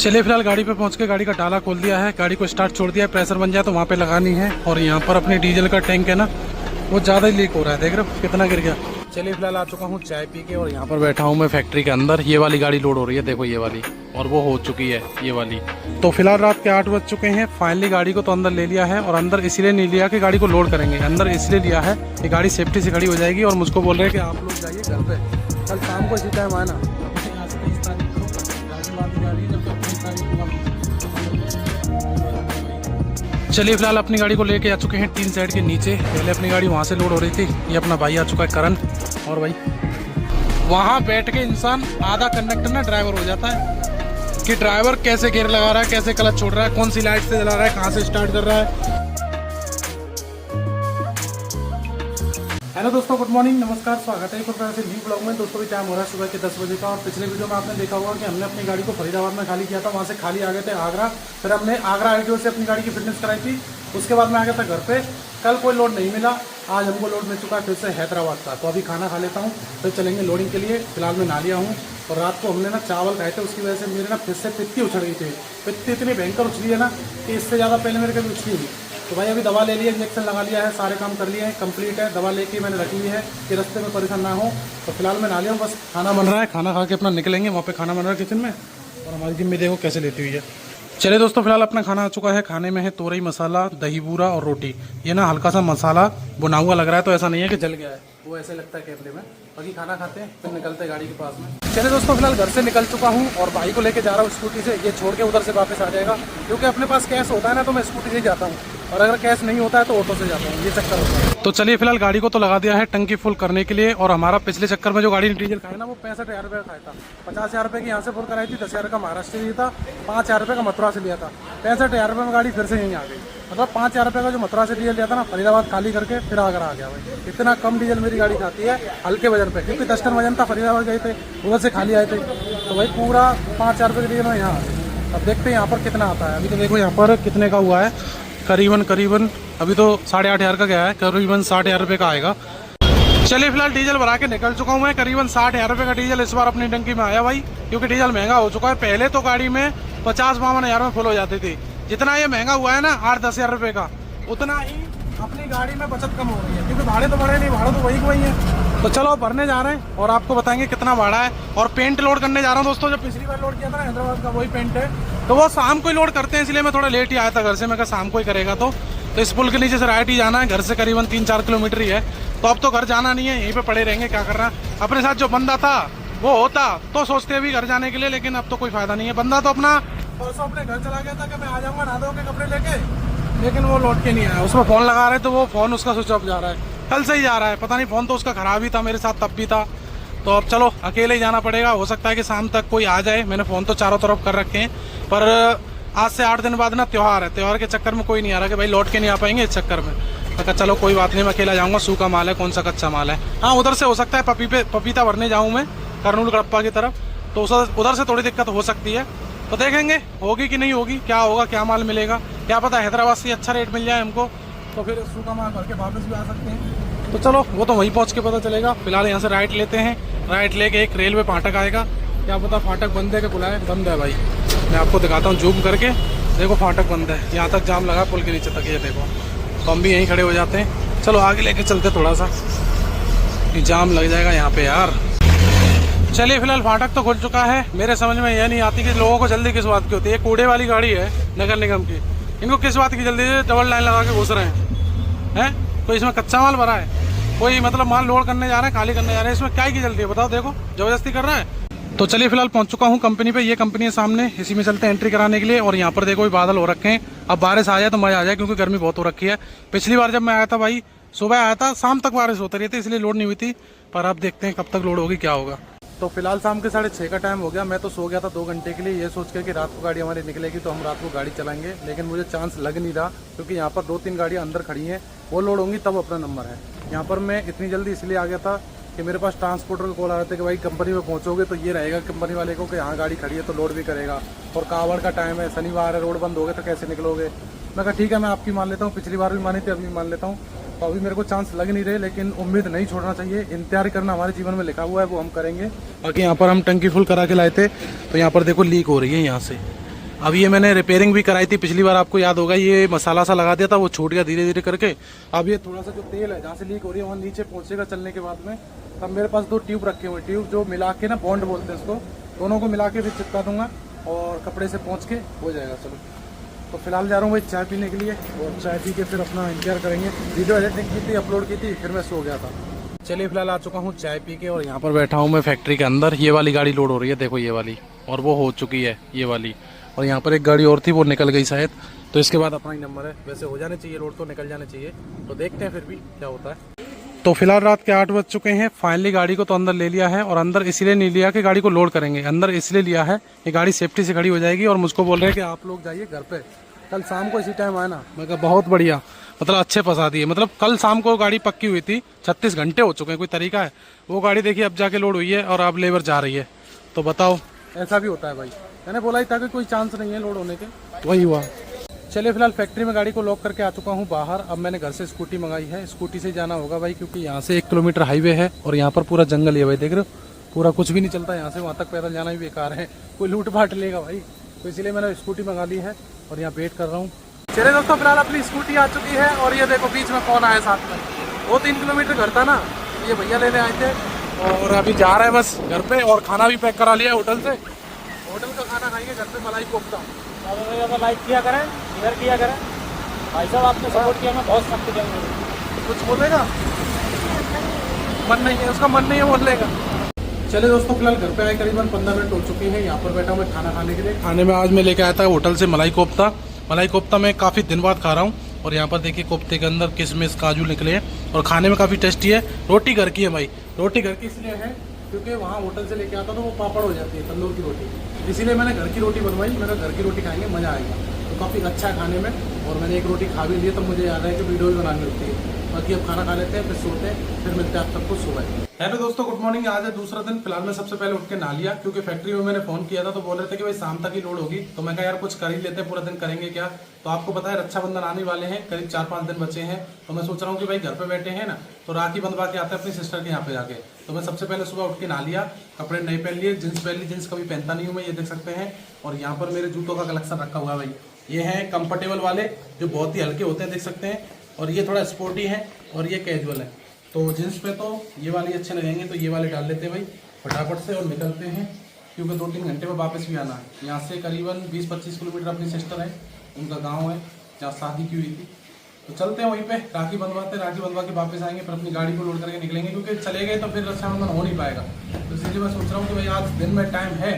चलिए फिलहाल गाड़ी पे पहुंच के गाड़ी का डाला खोल दिया है, गाड़ी को स्टार्ट छोड़ दिया है, प्रेशर बन जाए तो वहाँ पे लगानी है। और यहाँ पर अपने डीजल का टैंक है ना, वो ज़्यादा ही लीक हो रहा है, देख रहे हो कितना गिर गया। चलिए फिलहाल आ चुका हूँ चाय पी के और यहाँ पर बैठा हूँ मैं फैक्ट्री के अंदर। ये वाली गाड़ी लोड हो रही है, देखो ये वाली, और वो हो चुकी है ये वाली। तो फिलहाल रात के 8 बज चुके हैं। फाइनली गाड़ी को तो अंदर ले लिया है, और अंदर इसलिए नहीं लिया कि गाड़ी को लोड करेंगे, अंदर इसलिए लिया है कि गाड़ी सेफ्टी से खड़ी हो जाएगी। और मुझको बोल रहे हैं कि आप लोग जाइए घर पे, कल शाम को इसी टाइम आना। चलिए फिलहाल अपनी गाड़ी को लेके आ चुके हैं टीन साइड के नीचे। पहले अपनी गाड़ी वहाँ से लोड हो रही थी, ये अपना भाई आ चुका है करण। और भाई वहाँ बैठ के इंसान आधा कंडक्टर ना ड्राइवर हो जाता है कि ड्राइवर कैसे गियर लगा रहा है, कैसे क्लच छोड़ रहा है, कौन सी लाइट से चला रहा है, कहाँ से स्टार्ट कर रहा है। हेलो दोस्तों, गुड मॉर्निंग, नमस्कार, स्वागत है एक प्रकार से न्यू ब्लॉग में। दोस्तों भी टाइम हो रहा है सुबह के 10 बजे का। और पिछले वीडियो में आपने देखा होगा कि हमने अपनी गाड़ी को फरीदाबाद में खाली किया था, वहाँ से खाली आ गए थे आगरा। फिर हमने आगरा आरटीओ से अपनी गाड़ी की फिटनेस कराई थी। उसके बाद मैं आ गया था घर पे। कल कोई लोड नहीं मिला, आज हमको लोड मिल चुका है फिर से हैदराबाद का। तो अभी खाना खा लेता हूँ, फिर चलेंगे लोडिंग के लिए। फिलहाल मैं नहा लिया हूँ, और रात को हमने ना चावल खाए थे, उसकी वजह से मेरे ना फिर से पित्ती उछड़ गई थी। पित्ती इतनी भयंकर उछली है ना कि इससे ज़्यादा पहले मेरे कभी उछली हुई। तो भाई अभी दवा ले लिया, इंजेक्शन लगा लिया है, सारे काम कर लिए हैं, कंप्लीट है। दवा लेके मैंने रखी हुई है कि रास्ते में परेशान ना हो। तो फिलहाल मैं नहा लिया हूँ, बस खाना बन रहा है, खाना खा के अपना निकलेंगे। वहाँ पे खाना बन रहा है किचन में, और हमारी जिम्मे देखो कैसे लेती हुई है। चलिए दोस्तों, फिलहाल अपना खाना आ चुका है। खाने में है तोरई मसाला, दही बूरा और रोटी। ये ना हल्का सा मसाला बुना हुआ लग रहा है, तो ऐसा नहीं है कि जल गया है, वो ऐसे लगता है कैमरे में। बाकी खाना खाते हैं फिर निकलते हैं गाड़ी के पास में। चलिए दोस्तों, फिलहाल घर से निकल चुका हूँ और भाई को लेके जा रहा हूँ स्कूटी से। ये छोड़ के उधर से वापस आ जाएगा, क्योंकि अपने पास कैश होता है ना तो मैं स्कूटी से जाता हूँ, और अगर कैश नहीं होता है तो ऑटो से जाता हूँ, ये चक्कर होता है। तो चलिए फिलहाल गाड़ी को तो लगा दिया है टंकी फुल करने के लिए। और हमारा पिछले चक्कर में जो गाड़ी ने डीजल खाया ना, वो 65,000 रुपये का खाया था। 50,000 रुपये की यहाँ से फुल कराई थी, 10,000 का महाराष्ट्र से लिया था, 5,000 रुपये का मथुरा से लिया था। 65,000 रुपये में गाड़ी फिर से यहीं आ गई। मतलब 5,000 रुपये का जो मथुरा से डीजल लिया था ना, फरीदाबाद खाली करके फिर आगरा आ गया। भाई इतना कम डीजल मेरी गाड़ी खाती है हल्के वजन पे, क्योंकि 10 टन वजन था, फरीदाबाद गए थे, उधर से खाली आए थे। तो भाई पूरा 5,000 रुपये का डीजल में यहाँ आ गई। अब देखते हैं यहाँ पर कितना आता है। अभी तो देखो यहाँ पर कितने का हुआ है, करीबन अभी तो 8,500 का गया है, करीबन 60,000 रुपये का आएगा। चलिए फिलहाल डीजल भरा के निकल चुका हूँ मैं। करीबन 60,000 रुपये का डीजल इस बार अपनी टंकी में आया भाई, क्योंकि डीजल महंगा हो चुका है। पहले तो गाड़ी में 50-52 में फुल हो जाती थी। जितना ये महंगा हुआ है ना 8-10 हज़ार रुपये का, उतना ही अपनी गाड़ी में बचत कम हो रही है, क्योंकि भाड़े तो बढ़े नहीं, भाड़ा तो वही है। तो चलो भरने जा रहे हैं और आपको बताएंगे कितना भाड़ा है। और पेंट लोड करने जा रहा हूँ दोस्तों, जो पिछली बार लोड किया था ना हैदराबाद का, वही पेंट है। तो वो शाम को ही लोड करते हैं, इसलिए मैं थोड़ा लेट ही आया था घर से। मैं कहा शाम को ही करेगा। तो इस पुल के नीचे से राइट ही जाना है, घर से करीबन 3-4 किलोमीटर ही है। तो अब तो घर जाना नहीं है, यहीं पे पड़े रहेंगे, क्या करना। अपने साथ जो बंदा था वो होता तो सोचते भी घर जाने के लिए, लेकिन अब तो कोई फायदा नहीं है। बंदा तो अपना परसों अपने घर चला गया था कि मैं आ जाऊंगा नहा धो के कपड़े लेके, लेकिन वो लौट के नहीं आया। उसमें फ़ोन लगा रहे तो वो फ़ोन उसका स्विच ऑफ जा रहा है, कल से ही जा रहा है, पता नहीं। फ़ोन तो उसका ख़राब ही था, मेरे साथ तब भी था। तो अब चलो अकेले ही जाना पड़ेगा। हो सकता है कि शाम तक कोई आ जाए। मैंने फ़ोन तो चारों तरफ कर रखे हैं, पर आज से 8 दिन बाद ना त्यौहार है, त्यौहार के चक्कर में कोई नहीं आ रहा कि भाई लौट के नहीं आ पाएंगे इस चक्कर में। तो चलो कोई बात नहीं, मैं अकेला जाऊँगा। सूखा माल है, कौन सा कच्चा माल है। हाँ, उधर से हो सकता है पपीता भरने जाऊँ मैं, कर्नूल गड़प्पा की तरफ, तो उधर से थोड़ी दिक्कत हो सकती है। तो देखेंगे होगी कि नहीं होगी, क्या होगा, क्या माल मिलेगा, क्या पता हैदराबाद से अच्छा रेट मिल जाए हमको, तो फिर सूखा माल भर के वापस भी आ सकते हैं। तो चलो वो तो वहीं पहुंच के पता चलेगा। फिलहाल यहाँ से राइट लेते हैं, राइट लेके एक रेलवे फाटक आएगा, क्या पता फाटक बंद है कि खुला है। बंद है भाई, मैं आपको दिखाता हूँ जूम करके। देखो फाटक बंद है, यहाँ तक जाम लगा पुल के नीचे तक, ये देखो। तो हम भी यहीं खड़े हो जाते हैं। चलो आगे लेके चलते, थोड़ा सा जाम लग जाएगा यहाँ पे यार। चलिए फिलहाल फाटक तो खुल चुका है। मेरे समझ में यह नहीं आती कि लोगों को जल्दी किस बात की होती है। ये कूड़े वाली गाड़ी है नगर निगम की, इनको किस बात की जल्दी है, डबल लाइन लगा के घुस रहे हैं। कोई इसमें कच्चा माल भरा है, कोई मतलब माल लोड करने जा रहे हैं, खाली करने जा रहे हैं, इसमें क्या की जल्दी है बताओ। देखो जबरदस्ती कर रहा है। तो चलिए फिलहाल पहुंच चुका हूं कंपनी पे। ये कंपनी है सामने, इसी में चलते हैं एंट्री कराने के लिए। और यहाँ पर देखो बादल हो रखे हैं। अब बारिश आ जाए तो मजा आ जाए, क्योंकि गर्मी बहुत हो रखी है। पिछली बार जब मैं आया था भाई, सुबह आया था, शाम तक बारिश होती रही थी, इसलिए लोड नहीं हुई थी। पर अब देखते हैं कब तक लोड होगी, क्या होगा। तो फिलहाल शाम के 6:30 का टाइम हो गया। मैं तो सो गया था 2 घंटे के लिए, ये सोच के कि रात को गाड़ी हमारी निकलेगी तो हम रात को गाड़ी चलाएंगे। लेकिन मुझे चांस लग नहीं रहा, क्योंकि यहाँ पर 2-3 गाड़ियाँ अंदर खड़ी हैं, वो लोड होंगी तब अपना नंबर है। यहाँ पर मैं इतनी जल्दी इसलिए आ गया था कि मेरे पास ट्रांसपोर्टर का कॉल आ रहा था कि भाई कंपनी में पहुँचोगे तो ये रहेगा कंपनी वाले को कि यहाँ गाड़ी खड़ी है तो लोड भी करेगा। और कावड़ का टाइम है, शनिवार है, रोड बंद हो गए तो कैसे निकलोगे। मैं कहा ठीक है, मैं आपकी मान लेता हूँ, पिछली बार भी मानी थी, अभी मान लेता हूँ। तो अभी मेरे को चांस लग नहीं रहे, लेकिन उम्मीद नहीं छोड़ना चाहिए। इंतजार करना हमारे जीवन में लिखा हुआ है, वो हम करेंगे। बाकी यहाँ पर हम टंकी फुल करा के लाए थे, तो यहाँ पर देखो लीक हो रही है यहाँ से। अब ये मैंने रिपेयरिंग भी कराई थी पिछली बार, आपको याद होगा, ये मसाला सा लगा दिया था, वो छूट गया धीरे धीरे करके। अब ये थोड़ा सा जो तेल है जहाँ से लीक हो रही है वहाँ नीचे पहुँचेगा चलने के बाद में। तब मेरे पास 2 ट्यूब रखे हुए, ट्यूब जो मिला के ना बॉन्ड बोलते हैं इसको, दोनों को मिला के फिर चिपका दूंगा और कपड़े से पहुँच के हो जाएगा। चलो तो फिलहाल जा रहा हूँ भाई चाय पीने के लिए, और चाय पी के फिर अपना इंतजार करेंगे। वीडियो एडिटिंग की थी, अपलोड की थी, फिर मैं सो गया था। चलिए फिलहाल आ चुका हूँ चाय पी के, और यहाँ पर बैठा हूँ मैं फैक्ट्री के अंदर। ये वाली गाड़ी लोड हो रही है, देखो ये वाली, और वो हो चुकी है ये वाली, और यहाँ पर एक गाड़ी और थी वो निकल गई शायद, तो इसके बाद अपना ही नंबर है। वैसे हो जाने चाहिए लोड, तो निकल जाने चाहिए, तो देखते हैं फिर भी क्या होता है। तो फिलहाल रात के 8 बज चुके हैं। फाइनली गाड़ी को तो अंदर ले लिया है, और अंदर इसलिए नहीं लिया कि गाड़ी को लोड करेंगे, अंदर इसलिए लिया है कि गाड़ी सेफ्टी से खड़ी हो जाएगी। और मुझको बोल रहे हैं कि आप लोग जाइए घर पे, कल शाम को इसी टाइम आए ना। मैं कहा बहुत बढ़िया, मतलब अच्छे फंसा दिए। मतलब कल शाम को गाड़ी पक्की हुई थी, 36 घंटे हो चुके हैं, कोई तरीका है? वो गाड़ी देखिए अब जाके लोड हुई है और अब लेबर जा रही है, तो बताओ ऐसा भी होता है भाई। मैंने बोला ही था कि कोई चांस नहीं है लोड होने के, वही हुआ। चलिए फिलहाल फैक्ट्री में गाड़ी को लॉक करके आ चुका हूँ बाहर। अब मैंने घर से स्कूटी मंगाई है, स्कूटी से जाना होगा भाई, क्योंकि यहाँ से 1 किलोमीटर हाईवे है और यहाँ पर पूरा जंगल है भाई, देख रहे हो, पूरा कुछ भी नहीं चलता यहाँ से, वहाँ तक पैदल जाना भी बेकार है, कोई लूट पाट लेगा भाई। तो इसीलिए मैंने स्कूटी मंगा ली है और यहाँ वेट कर रहा हूँ। चलिए दोस्तों फिलहाल अपनी स्कूटी आ चुकी है, और ये देखो बीच में कौन आया साथ में, वो 3 किलोमीटर घर था ना, ये भैया लेने आए थे, और अभी जा रहे हैं बस घर पे। और खाना भी पैक करा लिया होटल से, होटल का खाना खाएंगे, घर पे मलाई कोफ्ता। ज़्यादा लाइक किया करें, शेयर किया करें भाई साहब, आपने सपोर्ट किया, मैं बहुत सख्त करूँगा। कुछ बोलेगा? मन नहीं है उसका, मन नहीं है बोलने का। चलिए दोस्तों फिलहाल घर पे आए करीबन 15 मिनट हो चुके हैं। यहाँ पर बैठा मैं खाना खाने के लिए। खाने में आज मैं लेके आया था होटल से मलाई कोफ्ता। मलाई कोफ्ता मैं काफ़ी दिन बाद खा रहा हूँ, और यहाँ पर देखिए कोफ्ते के अंदर किशमिश काजू निकले हैं, और खाने में काफ़ी टेस्टी है। रोटी घर की है भाई, रोटी घर की इसलिए है क्योंकि वहाँ होटल से लेके आता तो वो पापड़ हो जाती है तंदूर की रोटी, इसीलिए मैंने घर की रोटी बनवाई। मैंने घर की रोटी खाएंगे मज़ा आएगा, तो काफ़ी अच्छा है खाने में। और मैंने एक रोटी खा भी ली, तो मुझे याद है कि वीडियो भी बनानी होती है। बाकी अब खाना खा लेते हैं, फिर सोते हैं, फिर मिलते हैं आप सबको सुबह। हेलो दोस्तों, गुड मॉर्निंग। आज है दूसरा दिन। फिलहाल मैं सबसे पहले उठ के नहा लिया, क्योंकि फैक्ट्री में मैंने फोन किया था तो बोल रहे थे कि भाई शाम तक ही लोड होगी, तो मैं कहा यार कुछ कर ही लेते हैं, पूरा दिन करेंगे क्या। तो आपको पता है रक्षाबंधन आने वाले हैं, करीब 4-5 दिन बचे हैं, तो मैं सोच रहा हूँ कि भाई घर पे बैठे हैं ना, तो राखी बंधवा के आते हैं अपनी सिस्टर के यहाँ पे जाके। तो मैं सबसे पहले सुबह उठ के नहा लिया, कपड़े नए पहन लिए, जींस पहन ली, जींस कभी पहनता नहीं हूँ मैं, ये देख सकते हैं। और यहाँ पर मेरे जूतों का कलेक्शन रखा हुआ है भाई, ये हैं कंफर्टेबल वाले जो बहुत ही हल्के होते हैं, देख सकते हैं, और ये थोड़ा स्पोर्टी है, और ये कैजुअल है। तो जींस पे तो ये वाले अच्छे लगेंगे, तो ये वाले डाल लेते हैं भाई फटाफट से, और निकलते हैं, क्योंकि 2-3 घंटे में वापस भी आना है। यहाँ से करीबन 20-25 किलोमीटर अपनी सिस्टर है, उनका गांव है जहाँ शादी की हुई थी, तो चलते हैं वहीं पे, राखी बंधवाते हैं, राखी बंधवा के वापस आएंगे, फिर अपनी गाड़ी को लोड करके निकलेंगे, क्योंकि चले गए तो फिर रक्षाबंधन हो नहीं पाएगा। तो इसलिए मैं सोच रहा हूँ कि भाई आज दिन में टाइम है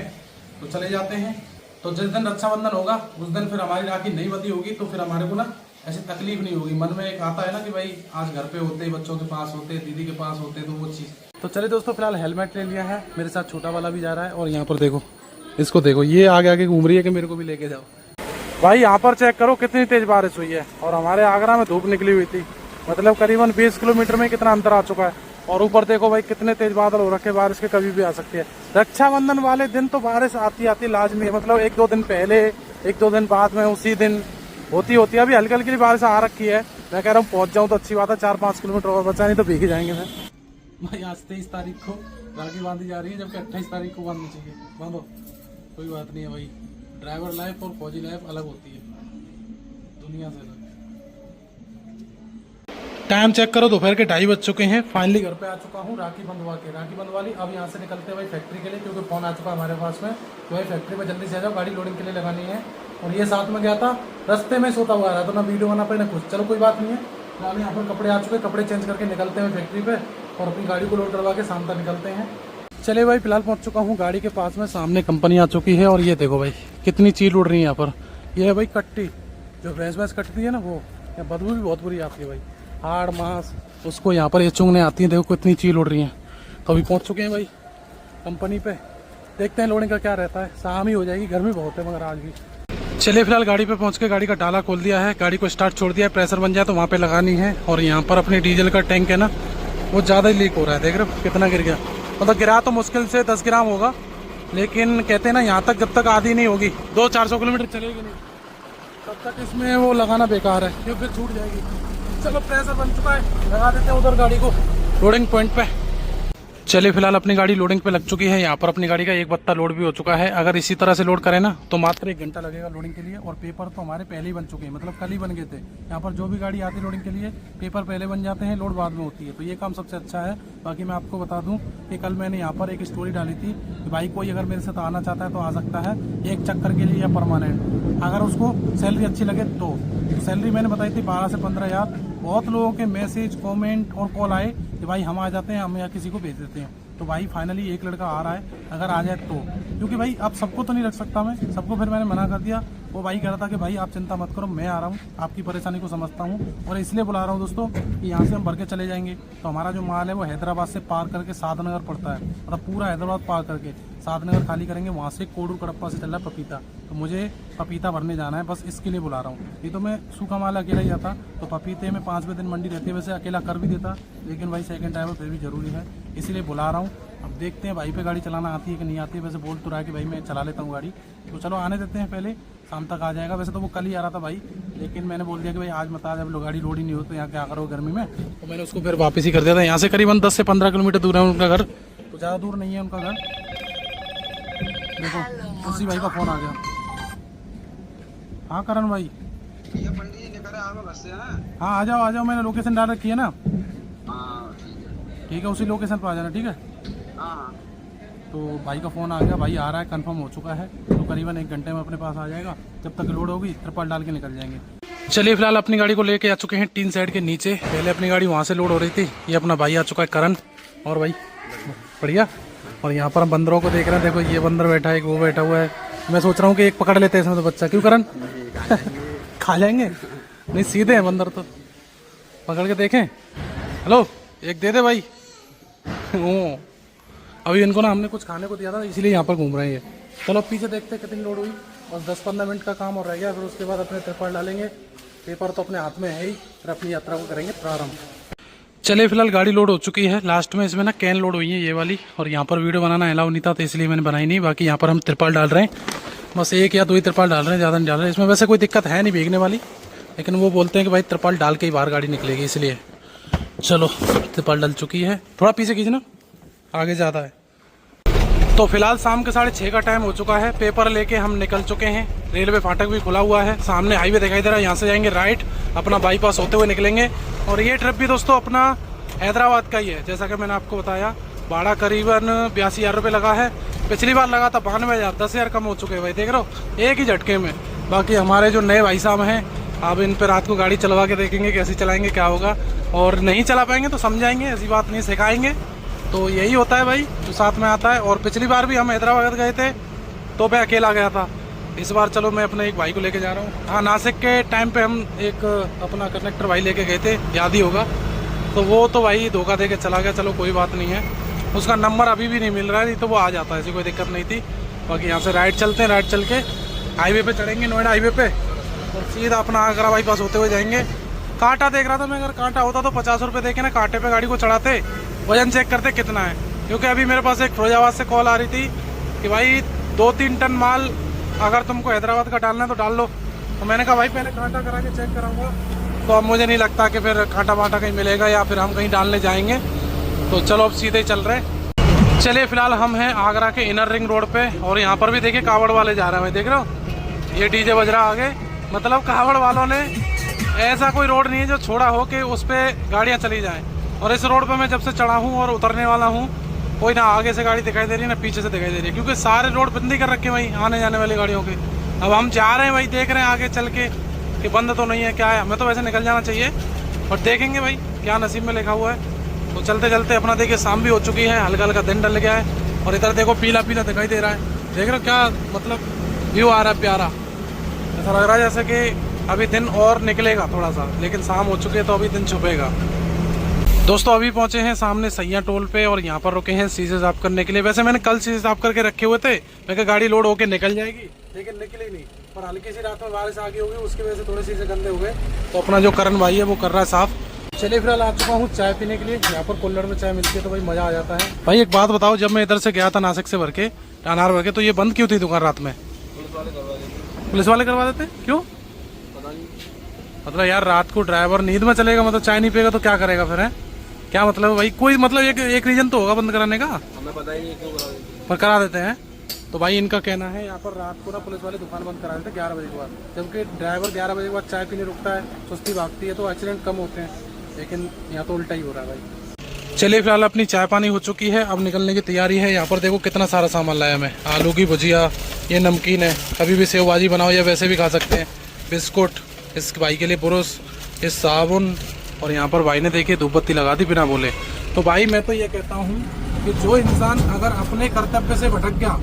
तो चले जाते हैं। तो जिस दिन रक्षाबंधन होगा उस दिन फिर हमारी राखी नहीं बंधी होगी, तो फिर हमारे को ना ऐसी तकलीफ नहीं होगी। मन में एक आता है ना कि भाई आज घर पे होते, बच्चों के पास होते, दीदी के पास होते, तो वो चीज़। तो चलिए दोस्तों फिलहाल हेलमेट ले लिया है, मेरे साथ छोटा वाला भी जा रहा है, और यहाँ पर देखो, इसको देखो, ये आगे आगे घूम रही है कि मेरे को भी लेके जाओ। भाई यहाँ पर चेक करो कितनी तेज बारिश हुई है, और हमारे आगरा में धूप निकली हुई थी, मतलब करीबन 20 किलोमीटर में कितना अंतर आ चुका है। और ऊपर देखो भाई कितने तेज बादल हो रखे, बारिश के कभी भी आ सकती है। रक्षाबंधन वाले दिन तो बारिश आती लाजमी है, मतलब 1-2 दिन पहले, 1-2 दिन बाद में, उसी दिन होती है। अभी हल्की हल्की बारिश आ रखी है, मैं कह रहा हूँ पहुंच जाऊँ तो अच्छी बात है, 4-5 किलोमीटर और बचा, नहीं तो भीग जाएंगे। मैं भाई आज 23 तारीख को राखी बांधी जा रही है, जबकि 28 तारीख को बांधनी चाहिए। बांधो, कोई बात नहीं है भाई, ड्राइवर लाइफ और फौजी लाइफ अलग होती है, दुनिया से अलग। टाइम चेक करो, दोपहर के 2:30 बज चुके हैं। फाइनली घर पे आ चुका हूँ, राखी बंधवा के, राखी बंधवा ली। अब यहाँ से निकलते हैं भाई फैक्ट्री के लिए, क्योंकि फोन आ चुका है हमारे पास में कि भाई फैक्ट्री में जल्दी से आ जाओ, गाड़ी लोडिंग के लिए लगानी है। और ये साथ में गया था, रास्ते में सोता हुआ रहा, तो ना वीडियो बना पाए ना कुछ। चलो कोई बात नहीं है, फिलहाल यहाँ पर कपड़े आ चुके, कपड़े चेंज करके निकलते हैं फैक्ट्री पे, और अपनी गाड़ी को लोड करवा के शाम तक निकलते हैं। चलिए भाई फिलहाल पहुँच चुका हूँ गाड़ी के पास में, सामने कंपनी आ चुकी है, और ये देखो भाई कितनी चील उड़ रही है यहाँ पर। ये है भाई कट्टी, जो भैंस कटती है ना, वो बदबू भी बहुत बुरी आती है भाई, हाड़ मांस उसको यहाँ पर ये चुंगने आती हैं। देखो कितनी चील उड़ रही हैं। तो अभी पहुँच चुके हैं भाई कंपनी पे, देखते हैं लोडिंग का क्या रहता है। शाम ही हो जाएगी, गर्मी बहुत है मगर आज भी। चलिए फिलहाल गाड़ी पे पहुँच के गाड़ी का डाला खोल दिया है, गाड़ी को स्टार्ट छोड़ दिया है, प्रेशर बन जाए तो वहाँ पे लगानी है। और यहाँ पर अपने डीजल का टैंक है ना, वो ज़्यादा ही लीक हो रहा है, देख रहे हो कितना गिर गया। मतलब गिरा तो मुश्किल से 10 ग्राम होगा, लेकिन कहते हैं ना यहाँ तक जब तक आधी नहीं होगी, 200-400 किलोमीटर चलेगी नहीं, तब तक इसमें वो लगाना बेकार है, क्योंकि फिर छूट जाएगी। चलो प्रेशर बन चुका है, लगा देते हैं उधर गाड़ी को लोडिंग पॉइंट पे। चलिए फिलहाल अपनी गाड़ी लोडिंग पे लग चुकी है। यहाँ पर अपनी गाड़ी का एक बत्ता लोड भी हो चुका है। अगर इसी तरह से लोड करें ना तो मात्र 1 घंटा लगेगा लोडिंग के लिए। और पेपर तो हमारे पहले ही बन चुके हैं, मतलब कल ही बन गए थे। यहाँ पर जो भी गाड़ी आती है लोडिंग के लिए पेपर पहले बन जाते हैं, लोड बाद में होती है, तो ये काम सबसे अच्छा है। बाकी मैं आपको बता दूँ कि कल मैंने यहाँ पर एक स्टोरी डाली थी कि भाई कोई अगर मेरे साथ आना चाहता है तो आ सकता है, एक चक्कर के लिए या परमानेंट। अगर उसको सैलरी अच्छी लगे तो सैलरी मैंने बताई थी 12 से 15 हज़ार। बहुत लोगों के मैसेज, कमेंट और कॉल आए कि भाई हम आ जाते हैं, हम या किसी को भेज देते हैं। तो भाई फाइनली एक लड़का आ रहा है, अगर आ जाए तो, क्योंकि भाई अब सबको तो नहीं रख सकता मैं, सबको फिर मैंने मना कर दिया। वो भाई कह रहा था कि भाई आप चिंता मत करो, मैं आ रहा हूँ, आपकी परेशानी को समझता हूँ और इसलिए बुला रहा हूँ दोस्तों कि यहाँ से हम भर के चले जाएंगे। तो हमारा जो माल है वो हैदराबाद से पार करके साधनगर पड़ता है, मतलब पूरा हैदराबाद पार करके साधनगर खाली करेंगे। वहाँ से कोडू कड़प्पा से चल रहा है पपीता, तो मुझे पपीता भरने जाना है, बस इसके लिए बुला रहा हूँ। ये तो मैं सूखा माल अकेला ही जाता तो पपीते में 5वें दिन मंडी रहती है, वैसे अकेला कर भी देता, लेकिन भाई सेकंड ड्राइवर फिर भी जरूरी है, इसीलिए बुला रहा हूँ। अब देखते हैं भाई पे गाड़ी चलाना आती है कि नहीं आती है। वैसे बोल तो रहा है कि भाई मैं चला लेता हूँ गाड़ी, तो चलो आने देते हैं, पहले शाम तक आ जाएगा। वैसे तो वो कल ही आ रहा था भाई, लेकिन मैंने बोल दिया कि भाई आज मत आ, जब गाड़ी लोड ही नहीं हो तो यहाँ क्या करो गर्मी में, तो मैंने उसको फिर वापस ही कर दिया था। यहाँ से करीबन 10 से 15 किलोमीटर दूर है उनका घर, तो ज़्यादा दूर नहीं है उनका घर। देखो उसी भाई का फ़ोन आ गया। हाँ करण भाई, हाँ आ जाओ, मैंने लोकेशन डाल रखी है ना। ठीक है, उसी लोकेशन पर आ जाना, ठीक है। तो भाई का फ़ोन आ गया, भाई आ रहा है, कंफर्म हो चुका है, तो करीबन 1 घंटे में अपने पास आ जाएगा। जब तक लोड होगी त्रिपाल डाल के निकल जाएंगे। चलिए फिलहाल अपनी गाड़ी को लेके आ चुके हैं टीन साइड के नीचे। पहले अपनी गाड़ी वहाँ से लोड हो रही थी, ये अपना भाई आ चुका है करण, और भाई बढ़िया। और यहाँ पर हम बंदरों को देख रहे हैं, देखो ये बंदर बैठा है, एक वो बैठा हुआ है। मैं सोच रहा हूँ कि एक पकड़ लेते हैं इसमें तो बच्चा, क्यों करण खा जाएंगे? नहीं सीधे हैं बंदर, तो पकड़ के देखें। हेलो एक दे दे भाई। ओ अभी इनको ना हमने कुछ खाने को दिया था, इसलिए यहाँ पर घूम रहे हैं ये। चलो पीछे देखते हैं कितनी लोड हुई, बस 10-15 मिनट का काम और रह गया, फिर उसके बाद अपने त्रिपाल डालेंगे। पेपर तो अपने हाथ में है ही, फिर अपनी यात्रा को करेंगे प्रारंभ। चलिए फिलहाल गाड़ी लोड हो चुकी है। लास्ट में इसमें ना कैन लोड हुई है ये वाली, और यहाँ पर वीडियो बनाना अलाउ नहीं था तो इसलिए मैंने बनाई नहीं। बाकी यहाँ पर हम त्रिपाल डाल रहे हैं, बस 1 या 2 ही त्रिपाल डाल रहे हैं, ज़्यादा नहीं डाल रहे हैं। इसमें वैसे कोई दिक्कत है नहीं भीगने वाली, लेकिन वो बोलते हैं कि भाई त्रिपाल डाल के ही बाहर गाड़ी निकलेगी, इसलिए। चलो त्रिपाल डल चुकी है, थोड़ा पीछे खींचना, आगे ज़्यादा है। तो फिलहाल शाम के 6:30 का टाइम हो चुका है। पेपर लेके हम निकल चुके हैं, रेलवे फाटक भी खुला हुआ है, सामने हाईवे दिखाई दे रहा है, यहाँ से जाएंगे राइट, अपना बाईपास होते हुए निकलेंगे। और ये ट्रिप भी दोस्तों अपना हैदराबाद का ही है, जैसा कि मैंने आपको बताया। भाड़ा करीबन 82,000 रुपये लगा है, पिछली बार लगा था 92,000, 10,000 कम हो चुके हैं भाई, देख रहे हो, एक ही झटके में। बाकी हमारे जो नए भाई साहब हैं, अब इन पर रात को गाड़ी चलवा के देखेंगे कैसे चलाएंगे, क्या होगा। और नहीं चला पाएंगे तो समझाएंगे, ऐसी बात नहीं, सिखाएंगे। तो यही होता है भाई जो साथ में आता है। और पिछली बार भी हम हैदराबाद गए थे तो मैं अकेला गया था, इस बार चलो मैं अपने एक भाई को लेके जा रहा हूँ। हाँ नासिक के टाइम पे हम एक अपना कनेक्टर भाई लेके गए थे, याद ही होगा, तो वो तो भाई धोखा दे के चला गया। चलो कोई बात नहीं है, उसका नंबर अभी भी नहीं मिल रहा है, नहीं तो वो आ जाता है, ऐसी कोई दिक्कत नहीं थी। बाकी यहाँ से राइट चलते हैं, राइट चल के हाईवे पे चढ़ेंगे, नोएडा हाईवे पे, और सीधा अपना आगरा बाईपास होते हुए जाएंगे। कांटा देख रहा था मैं, अगर कांटा होता तो 50 रुपये दे के ना कांटे पे गाड़ी को चढ़ाते, वजन चेक करते कितना है। क्योंकि अभी मेरे पास एक फिरोजाबाद से कॉल आ रही थी कि भाई 2-3 टन माल अगर तुमको हैदराबाद का डालना है तो डाल लो। तो मैंने कहा भाई पहले कांटा करा के चेक कराऊंगा, तो अब मुझे नहीं लगता कि फिर कांटा वाटा कहीं मिलेगा या फिर हम कहीं डालने जाएंगे। तो चलो अब सीधे ही चल रहे हैं। चलिए फिलहाल हम हैं आगरा के इनर रिंग रोड पे, और यहाँ पर भी देखिए कावड़ वाले जा रहे हैं, देख रहे हो, ये डीजे बज रहा आगे। मतलब कावड़ वालों ने, ऐसा कोई रोड नहीं है जो छोड़ा हो कि उस पर गाड़ियाँ चली जाएँ। और इस रोड पे मैं जब से चढ़ा हूँ और उतरने वाला हूँ, कोई ना आगे से गाड़ी दिखाई दे रही है ना पीछे से दिखाई दे रही है, क्योंकि सारे रोड बंदी कर रखे हैं भाई आने जाने वाली गाड़ियों के। अब हम जा रहे हैं भाई, देख रहे हैं आगे चल के कि बंद तो नहीं है, क्या है। हमें तो वैसे निकल जाना चाहिए, और देखेंगे भाई क्या नसीब में लिखा हुआ है। तो चलते चलते अपना देखिए शाम भी हो चुकी है, हल्का हल्का दिन डल गया है, और इधर देखो पीला पीला दिखाई दे रहा है, देख रहे हो क्या मतलब व्यू आ रहा है प्यारा। ऐसा लग रहा है जैसे कि अभी दिन और निकलेगा थोड़ा सा, लेकिन शाम हो चुकी है तो अभी दिन छुपेगा। दोस्तों अभी पहुंचे हैं सामने सैया टोल पे, और यहाँ पर रुके हैं शीशे साफ करने के लिए। वैसे मैंने कल शीशे साफ करके रखे हुए थे, मैं कहा गाड़ी लोड होके निकल जाएगी, लेकिन निकली नहीं। पर हल्की सी रात में बारिश आ गई होगी, उसकी वजह से थोड़े शीशे गंदे हो गए। तो अपना जो करण भाई है वो कर रहा है साफ। चलिए फिलहाल आ चुका हूँ चाय पीने के लिए, यहाँ पर कुल्हड़ में चाय मिलती है तो भाई मजा आ जाता है। भाई एक बात बताओ, जब मैं इधर से गया था नासिक से भर के अनार भर के, तो ये बंद क्यों थी दुकान रात में? पुलिस वाले करवा देते, क्यों? मतलब यार रात को ड्राइवर नींद में चलेगा, मतलब चाय नहीं पिएगा तो क्या करेगा फिर है? क्या मतलब है भाई? कोई मतलब एक रीजन तो होगा बंद कराने का, हमें पता ही नहीं क्यों करा देते। पर करा देते हैं। तो भाई इनका कहना है यहाँ पर रात को ना पुलिस वाले दुकान बंद करा देते हैं 11 बजे के बाद, जबकि ड्राइवर 11 बजे के बाद चाय पीने रुकता है, सुस्ती भागती है, तो एक्सीडेंट कम होते हैं। लेकिन यहाँ तो उल्टा ही हो रहा है भाई। चलिए फिलहाल अपनी चाय पानी हो चुकी है, अब निकलने की तैयारी है। यहाँ पर देखो कितना सारा सामान लाया मैं, आलू की भुजिया, ये नमकीन है, कभी भी सेव भाजी बनाओ या वैसे भी खा सकते हैं, बिस्कुट, इस भाई के लिए ब्रश, ये साबुन, और यहाँ पर भाई ने देखिए धूप बत्ती लगा दी बिना बोले। तो भाई मैं तो ये कहता हूँ कि जो इंसान अगर अपने कर्तव्य से भटक गया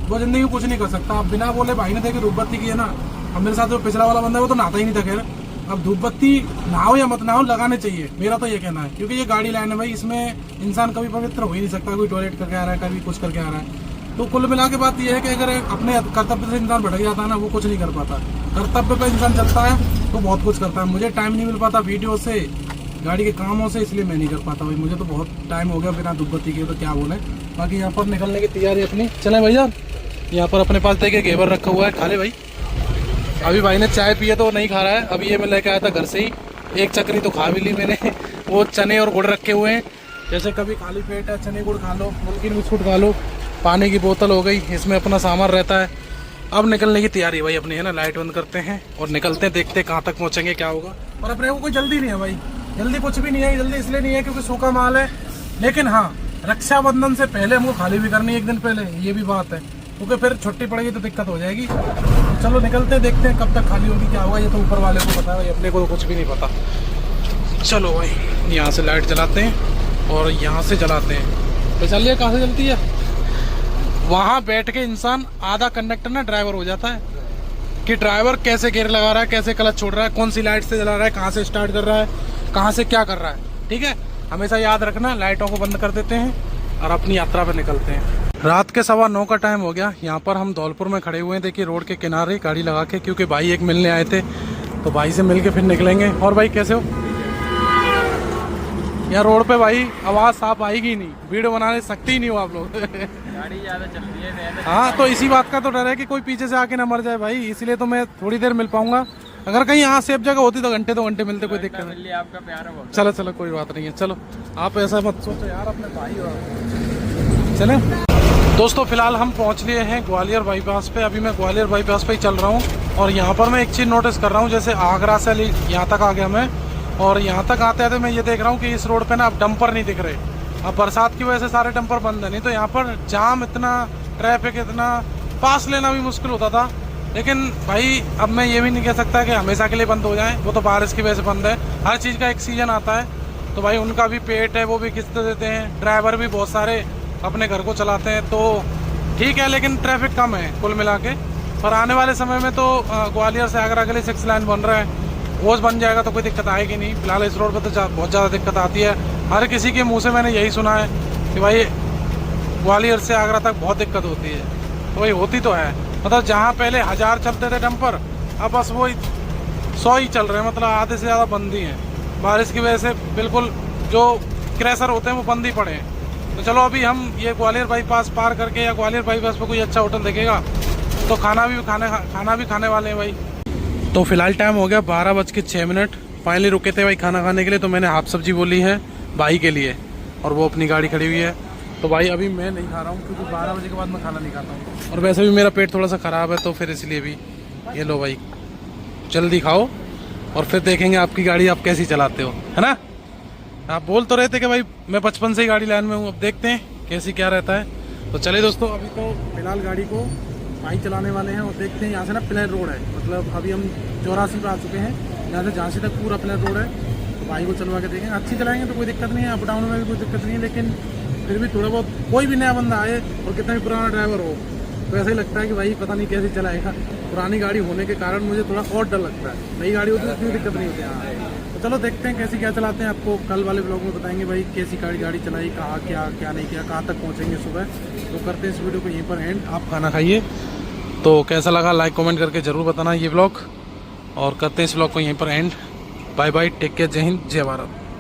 वो जिंदगी में कुछ नहीं कर सकता। अब बिना बोले भाई ने देखिए धूप बत्ती की है ना। अब मेरे साथ जो पिछला वाला बंदा है वो तो नहाता ही नहीं था। खैर अब धूप बत्ती नहाओ या मत नहाओ लगाने चाहिए, मेरा तो ये कहना है, क्योंकि ये गाड़ी लाइन है भाई, इसमें इंसान कभी पवित्र हो ही नहीं सकता। कोई टॉयलेट करके आ रहा है, कभी कुछ करके आ रहा है। तो कुल मिला के बात ये है कि अगर अपने कर्तव्य से इंसान भटक जाता है ना, वो कुछ नहीं कर पाता। कर्तव्य पर इंसान चलता है तो बहुत कुछ करता है। मुझे टाइम नहीं मिल पाता वीडियो से, गाड़ी के कामों से, इसलिए मैं नहीं कर पाता भाई। मुझे तो बहुत टाइम हो गया बिना धूप बत्ती के, तो क्या बोले। बाकी यहाँ पर निकलने की तैयारी अपनी, चले भैया। यहाँ पर अपने पास देखिए घेवर रखा हुआ है, खा ले भाई। अभी भाई ने चाय पिए तो नहीं खा रहा है, अभी ये मैं लेके आया था घर से ही, एक चक्री तो खा भी ली मैंने। वो चने और गुड़ रखे हुए हैं, जैसे कभी खाली पेट है चने गुड़ खा लो, नमकीन बिस्कुट खा लो, पानी की बोतल हो गई, इसमें अपना सामान रहता है। अब निकलने की तैयारी भाई अपनी है ना, लाइट बंद करते हैं और निकलते हैं, देखते हैं कहाँ तक पहुँचेंगे, क्या होगा। और अपने को कोई जल्दी नहीं है भाई, जल्दी कुछ भी नहीं है। जल्दी इसलिए नहीं है क्योंकि सूखा माल है, लेकिन हाँ रक्षाबंधन से पहले हमको खाली भी करनी है, एक दिन पहले, ये भी बात है, क्योंकि फिर छुट्टी पड़ेगी तो दिक्कत हो जाएगी। तो चलो निकलते हैं, देखते हैं कब तक खाली होगी, क्या होगा, ये तो ऊपर वाले को पता है भाई, अपने को तो कुछ भी नहीं पता। चलो भाई यहाँ से लाइट जलाते हैं और यहाँ से जलाते हैं। तो चलिए कहाँ से जलती है, वहाँ बैठ के इंसान आधा कंडक्टर ना ड्राइवर हो जाता है कि ड्राइवर कैसे गियर लगा रहा है, कैसे क्लच छोड़ रहा है, कौन सी लाइट से जला रहा है, कहाँ से स्टार्ट कर रहा है, कहाँ से क्या कर रहा है। ठीक है, हमेशा याद रखना। लाइटों को बंद कर देते हैं और अपनी यात्रा पर निकलते हैं। रात के 9:15 का टाइम हो गया। यहाँ पर हम धौलपुर में खड़े हुए हैं, देखिए रोड के किनारे गाड़ी लगा के, क्योंकि भाई एक मिलने आए थे, तो भाई से मिल के फिर निकलेंगे। और भाई कैसे हो? यहाँ रोड पे भाई आवाज़ साफ आएगी नहीं, वीडियो बनाने सकते ही नहीं हो आप लोग। गाड़ी ज़्यादा चल रही है। हाँ, तो इसी बात का तो डर है कि कोई पीछे से आके ना मर जाए भाई, इसलिए तो मैं थोड़ी देर मिल पाऊंगा। अगर कहीं यहाँ सेफ जगह होती तो घंटे 2 घंटे मिलते, कोई दिक्कत नहीं। आपका प्यार है। चलो चलो कोई बात नहीं है, चलो आप ऐसा मत सोचो यार, अपने भाई हो। चले दोस्तों, फिलहाल हम पहुँच लिए हैं ग्वालियर बाईपास पे। अभी मैं ग्वालियर बाईपास पे ही चल रहा हूँ और यहाँ पर मैं एक चीज़ नोटिस कर रहा हूँ, जैसे आगरा से यहाँ तक आ गया मैं, और यहाँ तक आते आते मैं ये देख रहा हूँ कि इस रोड पे ना अब डंपर नहीं दिख रहे। अब बरसात की वजह से सारे डंपर बंद है, नहीं तो यहाँ पर जाम इतना, ट्रैफिक इतना, पास लेना भी मुश्किल होता था। लेकिन भाई अब मैं ये भी नहीं कह सकता कि हमेशा के लिए बंद हो जाए, वो तो बारिश की वजह से बंद है। हर चीज़ का एक सीजन आता है, तो भाई उनका भी पेट है, वो भी किस्त देते हैं, ड्राइवर भी बहुत सारे अपने घर को चलाते हैं, तो ठीक है। लेकिन ट्रैफिक कम है कुल मिला के। पर आने वाले समय में तो ग्वालियर से आगरा के लिए 6 लाइन बन रहा है, वो बन जाएगा तो कोई दिक्कत आएगी नहीं। फिलहाल इस रोड पर तो बहुत ज़्यादा दिक्कत आती है। हर किसी के मुंह से मैंने यही सुना है कि भाई ग्वालियर से आगरा तक बहुत दिक्कत होती है। तो भाई होती तो है, मतलब जहाँ पहले 1000 चलते थे डंपर, अब बस वो 100 ही चल रहे हैं, मतलब आधे से ज़्यादा बंद ही हैं। बारिश की वजह से बिल्कुल जो क्रैशर होते हैं वो बंद ही पड़े हैं। तो चलो अभी हम ये ग्वालियर बाईपास पार करके, या ग्वालियर बाईपास पर कोई अच्छा होटल देखेगा तो खाना भी खाने वाले हैं भाई। तो फिलहाल टाइम हो गया 12:06। फाइनली रुके थे भाई खाना खाने के लिए, तो मैंने हाफ सब्जी बोली है भाई के लिए, और वो अपनी गाड़ी खड़ी हुई है। तो भाई अभी मैं नहीं खा रहा हूँ, क्योंकि 12 बजे के बाद मैं खाना नहीं खाता हूँ, और वैसे भी मेरा पेट थोड़ा सा ख़राब है, तो फिर इसलिए भी। ये लो भाई, जल्दी खाओ और फिर देखेंगे आपकी गाड़ी आप कैसी चलाते हो, है ना। आप बोल तो रहे थे कि भाई मैं बचपन से ही गाड़ी लाइन में हूँ, अब देखते हैं कैसी क्या रहता है। तो चले दोस्तों, अभी तो फिलहाल गाड़ी को भाई चलाने वाले हैं, और देखते हैं। यहाँ से ना प्लेन रोड है, मतलब अभी हम 84 पे आ चुके हैं, यहाँ से झांसी तक पूरा प्लेन रोड है। तो भाई को चलवा के देखें, अच्छी चलाएंगे तो कोई दिक्कत नहीं है, अप डाउन में भी कोई दिक्कत नहीं है। लेकिन फिर भी थोड़ा बहुत, कोई भी नया बंदा आए और कितना भी पुराना ड्राइवर हो, तो ऐसा ही लगता है कि भाई पता नहीं कैसे चलाएगा। पुरानी गाड़ी होने के कारण मुझे थोड़ा और डर लगता है, नई गाड़ी होती है तो इतनी दिक्कत नहीं होती है। तो चलो देखते हैं कैसी क्या चलाते हैं, आपको कल वाले ब्लॉग में बताएंगे भाई कैसी गाड़ी चलाई, कहाँ क्या नहीं किया, कहाँ तक पहुँचेंगे सुबह। तो करते हैं इस वीडियो को यहीं पर एंड। आप खाना खाइए, तो कैसा लगा लाइक कमेंट करके ज़रूर बताना ये ब्लॉग, और करते हैं इस ब्लॉग को यहीं पर end. Bye bye, take care, जय हिंद, जय भारत।